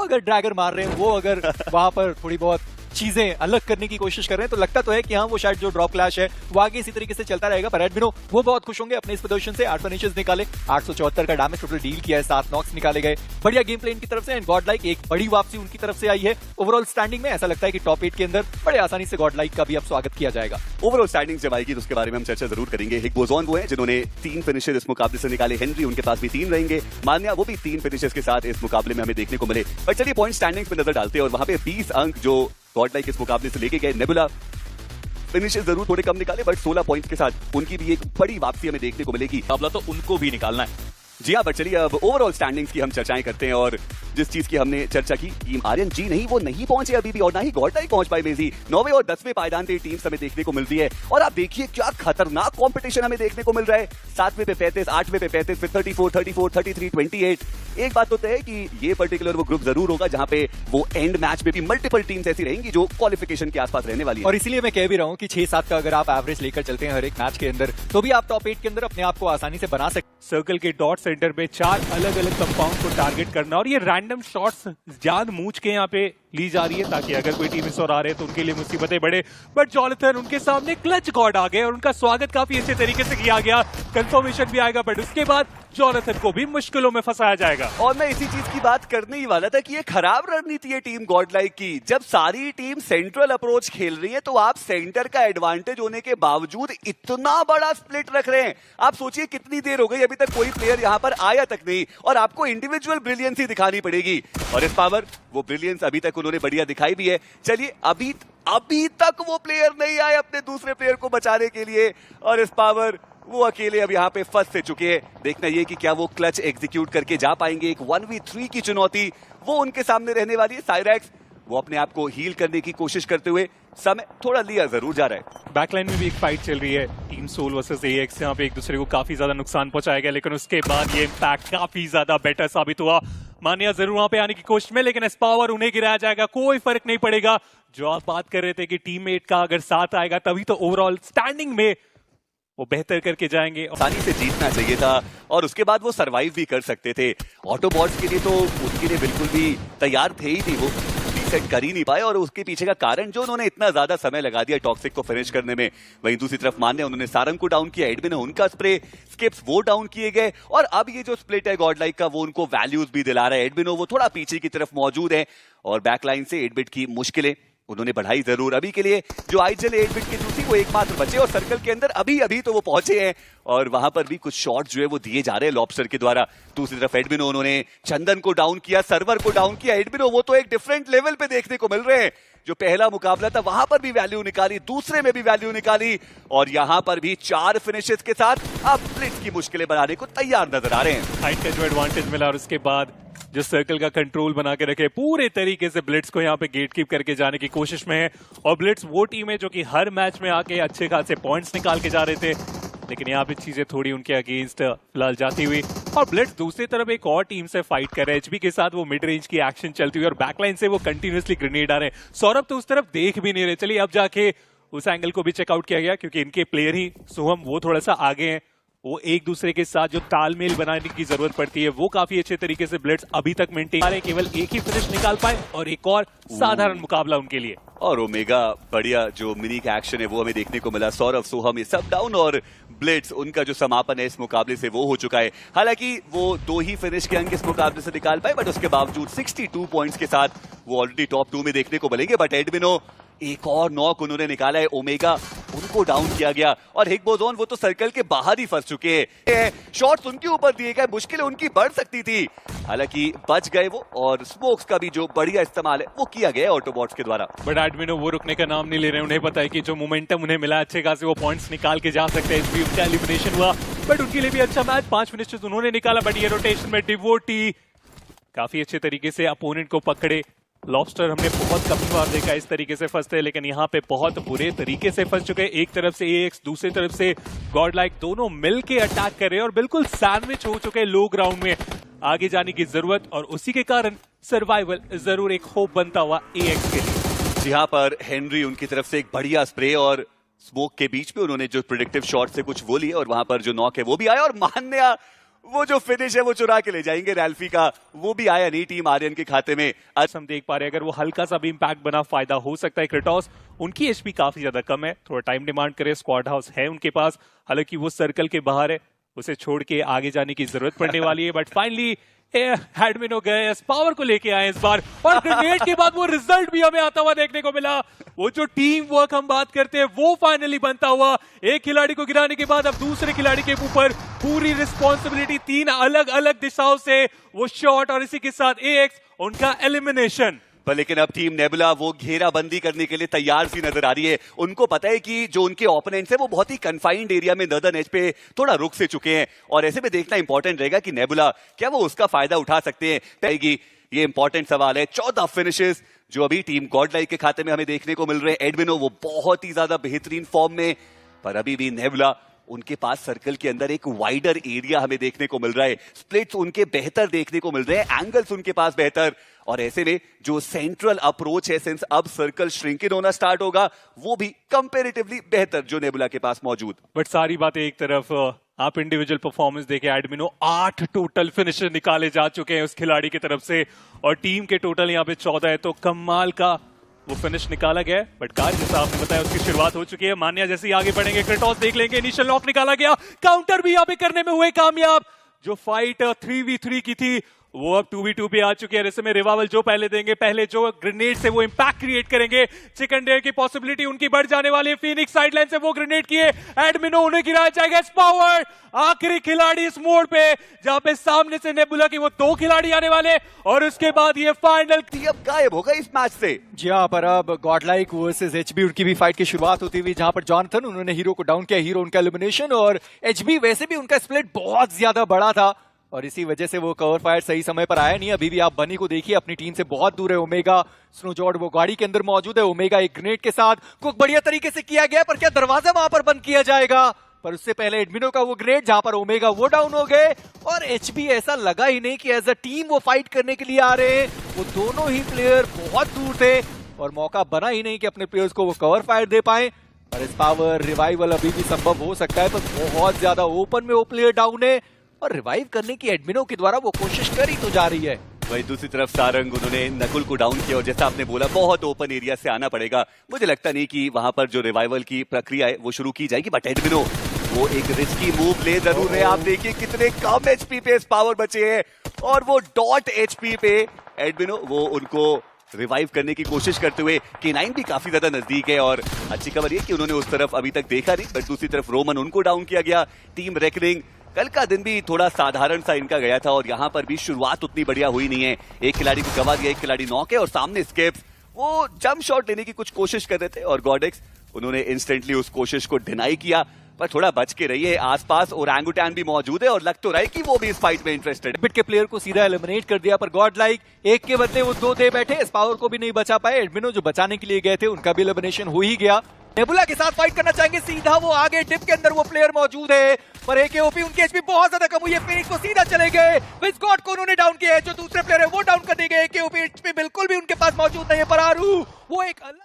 अगर ड्रैगर मार रहे हैं, वो अगर वहां पर थोड़ी बहुत चीजें अलग करने की कोशिश कर रहे हैं, तो लगता तो है कि हाँ वो शायद जो ड्रॉप क्लैश है वो आगे इसी तरीके से चलता रहेगा। पर एडमिनो वो बहुत खुश होंगे अपने इस प्रदर्शन से। 8 फिनिशेस निकाले, 874 का डैमेज टोटल डील किया है, 7 नॉक्स निकाले गए। बढ़िया गेम प्ले इनकी तरफ से एंड गॉड लाइक एक बड़ी वापसी उनकी तरफ से आई है। ओवरऑल स्टैंडिंग में ऐसा लगता है कि टॉप 8 के अंदर बड़े आसानी से गॉड लाइक का भी अब स्वागत किया जाएगा। ओवरऑल स्टैंडिंग जब आएगी तो उसके बारे में हम चर्चा जरूर करेंगे। हिग्बोजॉन वो है जिन्होंने 3 फिनिशेस इस मुकाबले से निकाले, हेनरी उनके पास भी 3 रहेंगे, मान्या वो भी 3 फिनिशेस के साथ इस मुकाबले में हमें देखने को मिले। पर चलिए पॉइंट स्टैंडिंग्स पे नजर डालते हैं और वहां पे 20 अंक जो गॉड लाइक इस मुकाबले से लेके गए। नेबुला फिनिशेस जरूर थोड़े कम निकाले बट 16 पॉइंट्स के साथ उनकी भी एक बड़ी वापसी हमें देखने को मिलेगी। मुकाबला तो उनको भी निकालना है। जी हाँ, बट चलिए अब ओवरऑल स्टैंडिंग्स की हम चर्चाएं करते हैं। और जिस चीज की हमने चर्चा की, टीम आर्यन जी नहीं, वो नहीं पहुंचे अभी भी और ना ही गॉड लाइक पहुंच पाए मेजी। 9वें और 10वें पायदान पे टीम्स हमें देखने को मिलती है और आप देखिए क्या खतरनाक कंपटीशन हमें देखने को मिल रहा है। 7वें पे 35, 8वें पे 35, फिर 34, 34, 33, 28। एक बात तो तय है कि ये पर्टिकुलर वो ग्रुप जरूर होगा जहां पे वो एंड मैच में भी मल्टीपल टीम्स ऐसी रहेंगी जो क्वालिफिकेशन के आसपास रहने वाली है। और इसीलिए मैं कह भी रहा हूँ कि 6-7 का अगर आप एवरेज लेकर चलते हैं हर एक मैच के अंदर, तो भी आप टॉप 8 के अंदर अपने आप को आसानी से बना सकते। सर्कल के डॉट सेंटर पे 4 अलग अलग कंपाउंड को टारगेट करना और ये रैंडम शॉट्स जानबूझ के यहाँ पे ली जा रही है ताकि अगर कोई टीम इस और आ रहे हैं तो उनके लिए मुसीबतें बढ़े। बट जॉनथन उनके सामने क्लच गॉड आ गए और उनका स्वागत काफी अच्छे तरीके से किया गया। कंफर्मेशन भी आएगा बट उसके बाद जॉनथन को भी मुश्किलों में फंसाया जाएगा। और मैं इसी चीज की बात करने ही वाला था कि ये खराब रणनीति है टीम गॉड लाइक की। जब सारी टीम सेंट्रल अप्रोच खेल रही है तो आप सेंटर का एडवांटेज होने के बावजूद इतना बड़ा स्प्लिट रख रहे हैं। आप सोचिए कितनी देर हो गई, अभी तक कोई प्लेयर यहाँ पर आया तक नहीं और आपको इंडिविजुअल ब्रिलियंस ही दिखानी पड़ेगी। और इस पावर वो ब्रिलियंस अभी तक उन्होंने बढ़िया दिखाई भी है। चलिए अभी तक वो प्लेयर नहीं आए अपने दूसरे प्लेयर को बचाने के लिए और इस पावर वो अकेले अब यहाँ पे फंस से चुके हैं। देखना ये कि क्या वो क्लच एग्जीक्यूट करके जा पाएंगे। एक 1v3 की चुनौती वो उनके सामने रहने वाली है। साइरैक्स वो अपने आप को हील करने की कोशिश करते हुए समय थोड़ा लिया जरूर जा रहा है। बैकलाइन में भी एक फाइट चल रही है, टीम सोल वर्सेस एएक्स। यहाँ पे एक दूसरे को काफी ज्यादा नुकसान पहुंचाया गया लेकिन उसके बाद ये इम्पैक्ट काफी ज्यादा बेटर साबित हुआ। मान्या जरूर वहां पे आने की कोशिश में लेकिन एस्पावर उन्हें गिराया जाएगा, कोई फर्क नहीं पड़ेगा। जो आप बात कर रहे थे कि टीममेट का अगर साथ आएगा तभी तो ओवरऑल स्टैंडिंग में वो बेहतर करके जाएंगे। आसानी से जीतना चाहिए था और उसके बाद वो सरवाइव भी कर सकते थे। ऑटोबॉट्स के लिए तो उनके लिए बिल्कुल भी तैयार थे ही नहीं, वो रीसेट कर ही नहीं पाए और उसके पीछे का कारण जो उन्होंने इतना ज्यादा समय लगा दिया टॉक्सिक को फिनिश करने में। वहीं दूसरी तरफ मान्य उन्होंने सारंग को डाउन किया, एडमिन ने उनका स्प्रे, स्किप्स वो डाउन किए गए और अब ये जो स्प्लिट है गॉड लाइक का वो उनको वैल्यूज भी दिला रहा है। एडमिनो वो थोड़ा पीछे की तरफ मौजूद है और बैकलाइन से 8-बिट की मुश्किलें उन्होंने बढ़ाई जरूर। अभी के लिए जो आईजल 8-बिट की दूसरी वो एकमात्र बचे और सर्कल के अंदर अभी तो वो पहुंचे हैं और वहां पर भी कुछ शॉट जो है वो दिए जा रहे हैं लॉबस्टर के द्वारा। दूसरी तरफ एडमिनो उन्होंने चंदन को डाउन किया, सर्वर को डाउन किया। एडमिनो वो तो एक डिफरेंट लेवल पे देखने को मिल रहे हैं। जो पहला मुकाबला था वहां पर भी वैल्यू निकाली, दूसरे में भी वैल्यू निकाली और यहां पर भी 4 फिनिशेस के साथ अब ब्लिट्स की मुश्किलें बनाने को तैयार नजर आ रहे हैं। हाइट का जो एडवांटेज मिला और उसके बाद जो सर्कल का कंट्रोल बना के रखे, पूरे तरीके से ब्लिट्स को यहाँ पे गेट कीप करके जाने की कोशिश में है। और ब्लिट्स वो टीम है जो कि हर मैच में आके अच्छे खासे पॉइंट्स निकाल के जा रहे थे लेकिन यहाँ पे चीजें थोड़ी उनके अगेंस्ट फिलहाल जाती हुई। और ब्लिट्स दूसरी तरफ एक और टीम से फाइट कर रहे हैं, एचबी के साथ वो मिड रेंज की एक्शन चलती हुई और बैकलाइन से वो कंटिन्यूअसली ग्रेनेड आ रहे हैं। सौरभ तो उस तरफ देख भी नहीं रहे। चलिए अब जाके उस एंगल को भी चेकआउट किया गया क्योंकि इनके प्लेयर ही सोहम वो थोड़ा सा आगे हैं, वो एक दूसरे के साथ जो तालमेल बनाने की जरूरत पड़ती है वो काफी अच्छे तरीके से ब्लिट्स अभी तक मेंटेन कर रहे हैं। केवल एक ही फिनिश निकाल पाए और एक और साधारण मुकाबला उनके लिए। और ओमेगा बढ़िया जो मिनी का एक्शन है वो हमें देखने को मिला। सौरभ सोहम ये सब डाउन और ब्लिट्स उनका जो समापन है इस मुकाबले से वो हो चुका है। हालांकि वो 2 ही फिनिश के अंक इस मुकाबले से निकाल पाए बट उसके बावजूद 62 पॉइंट्स के साथ वो ऑलरेडी टॉप 2 में देखने को मिलेंगे। बट एडमिनो एक और नॉक उन्होंने निकाला है, ओमेगा उनको डाउन किया गया और हिग्बोजॉन वो तो सर्कल के बाहर ही फंस चुके हैं। शॉट्स उनके ऊपर दिए गए, मुश्किलें उनकी बढ़ सकती थी, हालांकि बच गए वो और स्मोक्स का भी जो बढ़िया इस्तेमाल है वो किया गया ऑटोबॉट्स के द्वारा। बट एडमिनो वो रुकने का नाम नहीं ले रहे। उन्हें पता है कि जो मोमेंटम उन्हें मिला अच्छे खासे वो पॉइंट्स निकाल के जा सकते हैं। इसलिए उनका एलिमिनेशन हुआ बट उनके लिए भी अच्छा मैच, 5 फिनिशेस उन्होंने निकाला। बट ये रोटेशन में डिवोटी काफी अच्छे तरीके से अपोनेंट को पकड़े। लॉबस्टर हमने बहुत कम बार देखा इस तरीके से फंसते लेकिन यहाँ पे बहुत बुरे तरीके से फंस चुके हैं। एक तरफ से एएक्स, दूसरी तरफ से गॉड लाइक, दोनों मिलके अटैक कर रहे हैं और बिल्कुल सैंडविच हो चुके हैं लो ग्राउंड में। आगे जाने की जरूरत और उसी के कारण सर्वाइवल जरूर एक होप बनता हुआ एएक्स के लिए। जी हाँ, पर हेनरी उनकी तरफ से एक बढ़िया स्प्रे और स्मोक के बीच में उन्होंने जो प्रेडिक्टिव शॉट से कुछ वो लिए और वहां पर जो नॉक है वो भी आया और मान्या वो जो फिनिश है वो चुरा के ले जाएंगे रैल्फी का, वो भी आया नहीं टीम आर्यन के खाते में। आज हम देख पा रहे हैं अगर वो हल्का सा भी इंपैक्ट बना फायदा हो सकता है। क्रेटोस उनकी एचपी काफी ज्यादा कम है, थोड़ा टाइम डिमांड करे, स्क्वाड हाउस है उनके पास, हालांकि वो सर्कल के बाहर है, उसे छोड़ के आगे जाने की जरूरत पड़ने वाली है। बट फाइनली एडमिन हो गए, पावर को लेके आए इस बार, और ग्रेनेड के बाद वो रिजल्ट भी हमें आता हुआ देखने को मिला। वो जो टीम वर्क हम बात करते हैं वो फाइनली बनता हुआ, एक खिलाड़ी को गिराने के बाद अब दूसरे खिलाड़ी के ऊपर पूरी रिस्पॉन्सिबिलिटी, 3 अलग अलग दिशाओं से वो शॉट, और इसी के साथ एएक्स उनका एलिमिनेशन। पर लेकिन अब टीम नेबुला वो घेराबंदी करने के लिए तैयार सी नजर आ रही है। उनको पता है कि जो उनके ओपोनेंट्स है वो बहुत ही कन्फाइंड एरिया में नर्दर्न एज पे थोड़ा रुक से चुके हैं, और ऐसे में देखना इंपॉर्टेंट रहेगा कि नेबुला क्या वो उसका फायदा उठा सकते हैं। पहली ये इंपॉर्टेंट सवाल है। 14 फिनिशेस जो अभी टीम गॉडलाइक के खाते में हमें देखने को मिल रहे हैं। एडमिनो वो बहुत ही ज्यादा बेहतरीन फॉर्म में, पर अभी भी नेबुला उनके पास सर्कल के अंदर एक वाइडर एरिया हमें देखने को मिल रहा है, स्प्लिट्स उनके बेहतर देखने को मिल रहे हैं, एंगल्स उनके पास बेहतर, और ऐसे में जो सेंट्रल अप्रोच है सिंस अब सर्कल श्रिंकिन होना स्टार्ट होगा वो भी कंपैरेटिवली बेहतर जो नेबुला के पास मौजूद। बट सारी बातें एक तरफ, आप इंडिविजुअल परफॉर्मेंस देखे, एडमिनो 8 टोटल फिनिशर निकाले जा चुके हैं उस खिलाड़ी की तरफ से, और टीम के टोटल यहाँ पे 14 है, तो कमाल का वो फिनिश निकाला गया। बट कार जैसा आपने बताया उसकी शुरुआत हो चुकी है। मान्या जैसे ही आगे बढ़ेंगे, क्रेटोस देख लेंगे, इनिशियल लॉक निकाला गया, काउंटर भी यहाँ पे करने में हुए कामयाब। जो फाइट 3v3 की थी वो अब 2v2 पे आ चुकी है। ऐसे में रिवाइवल जो पहले देंगे, पहले जो ग्रेनेड से वो इंपैक्ट क्रिएट करेंगे, चिकन डेयर की पॉसिबिलिटी उनकी बढ़ जाने वाली है। फीनिक्स साइडलाइन से वो ग्रेनेड किए, एडमिनो उन्हें गिराया जाएगा। पावर आखिरी खिलाड़ी इस मोड़ पे, जहां पे सामने से नेबुला की वो 2 खिलाड़ी आने वाले, और उसके बाद ये फाइनल अब गायब होगा इस मैच से। जी हाँ, पर अब गॉडलाइक वर्सेस एचबी उनकी भी फाइट की शुरुआत होती हुई, जहां पर जॉनथन उन्होंने हीरो को डाउन किया, हीरो उनका एलिमिनेशन, और एचबी वैसे भी उनका स्प्लिट बहुत ज्यादा बड़ा था और इसी वजह से वो कवर फायर सही समय पर आया नहीं। अभी भी आप बनी को देखिए, अपनी टीम से बहुत दूर है। ओमेगा स्नोजॉर्ड वो गाड़ी के अंदर मौजूद है, ओमेगा एक ग्रेनेड के साथ कुछ बढ़िया तरीके से किया गया, पर क्या दरवाजा वहां पर बंद किया जाएगा? पर उससे पहले एडमिनो का वो ग्रेनेड, जहां पर ओमेगा वो डाउन हो गए, और एचबी ऐसा लगा ही नहीं कि एज अ टीम वो फाइट करने के लिए आ रहे हैं। वो दोनों ही प्लेयर बहुत दूर थे और मौका बना ही नहीं कि अपने प्लेयर्स को वो कवर फायर दे पाए। पर इस पावर रिवाइवल अभी भी संभव हो सकता है, पर बहुत ज्यादा ओपन में वो प्लेयर डाउन है, और रिवाइव करने की एडमिनो के द्वारा वो कोशिश कर ही तो जा रही है। वही दूसरी तरफ सारंग, उन्होंने नकुल को डाउन किया, और जैसा आपने बोला बहुत ओपन एरिया से आना पड़ेगा। मुझे लगता नहीं कि वहां पर जो रिवाइवल की प्रक्रिया है वो शुरू की जाएगी, बट एडमिनो वो एक रिस्की मूव ले जरूर है। आप देखिए कितने कम एचपी पे पावर बचे हैं, और वो डॉट एचपी पे एडमिनो वो उनको रिवाइव करने की कोशिश करते हुए। K9 भी काफी ज्यादा नजदीक है, और अच्छी खबर ये कि उन्होंने उस तरफ अभी तक देखा नहीं, बट दूसरी तरफ रोमन उनको डाउन किया गया। टीम रेकनिंग कल का दिन भी थोड़ा साधारण सा इनका गया था, और यहाँ पर भी शुरुआत उतनी बढ़िया हुई नहीं है। एक खिलाड़ी को गवा दिया, एक खिलाड़ी नॉक है, और सामने स्केप्स वो जंप शॉट लेने की कुछ कोशिश कर रहे थे, और गॉडेक्स उन्होंने इंस्टेंटली उस कोशिश को डिनाई किया। पर थोड़ा बच के रहिए, आसपास ओरंगुटैन भी मौजूद है, और लग तो रहा है कि वो भी इस फाइट में इंटरेस्टेड है। बिट के प्लेयर को सीधा एलिमिनेट कर दिया, पर गॉडलाइक एक के बदले वो 2 दे बैठे, इस पावर को भी नहीं बचा पाए। एडमिनो जो बचाने के लिए गए थे उनका भी एलिमिनेशन हो ही गया। नेबुला के साथ फाइट करना चाहेंगे, सीधा वो आगे डिप के अंदर वो प्लेयर मौजूद है, पर एकेओपी उनकी एचपी बहुत ज्यादा कम हुई है। फिनिक्स को सीधा चले गए, विस्कॉट को उन्होंने डाउन किया है, जो दूसरे प्लेयर है वो डाउन कर दिए गए। एकेओपी एचपी बिल्कुल भी उनके पास मौजूद नहीं है, पर आरू वो एक अलग